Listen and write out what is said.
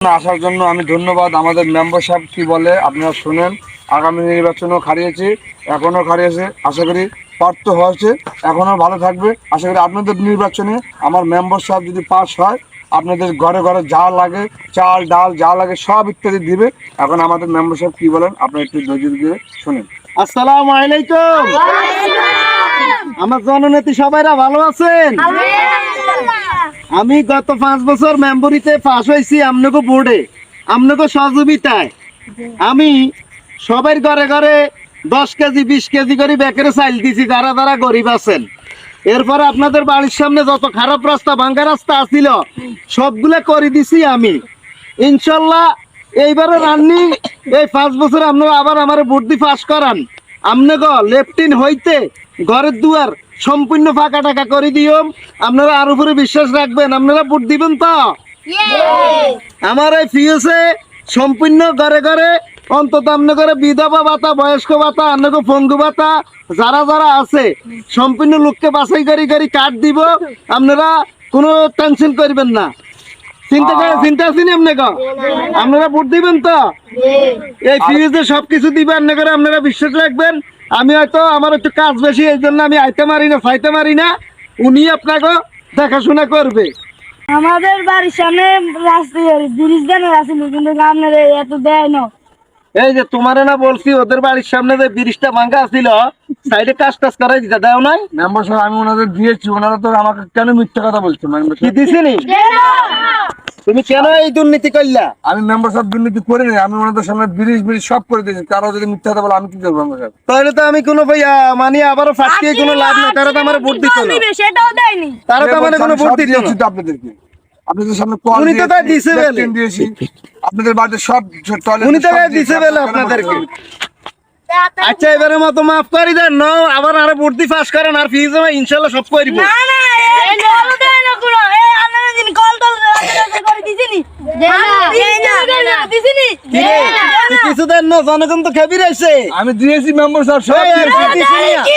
আসার জন্য আমি ধন্যবাদ। আমাদের মেম্বার সাহেব কি বলে আপনারা শুনেন। আগামী নির্বাচনও খারিয়েছে, এখনও খারিয়েছে, আশা করি প্রার্থ হয়েছে, এখনও ভালো থাকবে। আশা করি আপনাদের নির্বাচনে আমার মেম্বার সাহেব যদি পাস হয়, আপনাদের ঘরে ঘরে যা লাগে, চাল ডাল যা লাগে সব ইত্যাদি দিবে। এখন আমাদের মেম্বার সাহেব কি বলেন আপনারা একটু ধৈর্য দিয়ে শুনেন। আসসালামু আলাইকুম। আমার জননেত্রী সবাইরা ভালো আছেন? আমি গত 5 বছর মেম্বরিতে পাস হয়েছি আপনাকে বোর্ডে, আপনাকে সহযোগিতায়। আমি সবার ঘরে ঘরে 10 কেজি 20 কেজি করে বেকারে চাইল দিছি যারা যারা গরিব আছেন। এরপরে আপনাদের বাড়ির সামনে যত খারাপ রাস্তা ভাঙ্গা রাস্তা আছিল সবগুলো করে দিছি আমি। ইনশাল্লাহ এইবারে রানিং এই 5 বছর আপনারা আবার আমার ভোট দিয়ে পাস করান। আপনাকে লেফটিন হইতে ঘরের দুয়ার সম্পূর্ণ ফাঁকা টাকা করে দিও। আপনারা আর উপরে বিশ্বাস রাখবেন, আপনারা ভোট দিবেন তো? আমার এই ফিউসে সম্পূর্ণ ঘরে ঘরে অন্তত আপনাদের বিধবা ভাতা, বয়স্ক ভাতা, আপনাকে পঙ্গু ভাতা যারা যারা আছে সম্পূর্ণ লোককে বাছাই করি করি কার্ড দিব। আপনারা কোনো টেনশন করবেন না। চিন্তা আছেন আপনাকে? আপনারা ভোট দিবেন তো? এই ফিউজে সবকিছু দিবেন আপনারা, আপনারা বিশ্বাস রাখবেন। আমি হয়তো আমার একটু কাজ বেশি, এই জন্য আমি আইতে পারি না, ফাইতে পারি না। উনি আপনাকে দেখাশোনা করবে। আমাদের বাড়ির সামনে রাস্তায় ব্রিজ দেওয়া আছে, কিন্তু আপনার এত দেয় না। এই যে তোমারে না বলছি ওদের বাড়ির সামনে যে ব্রিজটা ভাঙ্গা ছিল, সাইডে কাজ টাজ করাই দিতে দাও নাই? মেম্বার সাহেব আমি ওনাদের দিয়েছি, ওনারা তো আমাকে কেন মিথ্যা কথা বলছে? কি দিছিনি? তুমি কেন এই দুর্নীতি করলা? আমি মেম্বার সাহেব দুর্নীতি করে নি, আমি ওনাদের সামনে ব্রিজ ব্রিজ সব করে দিয়েছি। তারা যদি মিথ্যা কথা বলে আমি কি করবো? মেম্বার সাহেব তাহলে তো আমি কোনো মানে আবারও ফাটকিয়ে কোনো লাভ নেই। তারা তো আমার ভোট দিত না, সেটাও দেয়নি। তারা তো আমার কোনো ভোট দিত না। আপনাদেরকে আপনাদের সামনে কল উনি তো তাই দিছে বলে দিয়েছি, আপনাদের বাড়িতে সব টয়লেট উনি তো তাই দিছে বলে আপনাদেরকে। আচ্ছা এবারের মতো মাফ করে দেন, না আবার আরো ভোট দিয়ে পাস করেন, আর ফিজ ইনশাল্লাহ সব করব। না না এই কল দেয় না পুরো। এই আপনারা দিন কল করে দিছিনি? দিছিনি? কিছু দেন না, জনগণ তো খেবি রয়েছে। আমি দিয়েছি মেম্বার সাহেব সব দিয়েছি।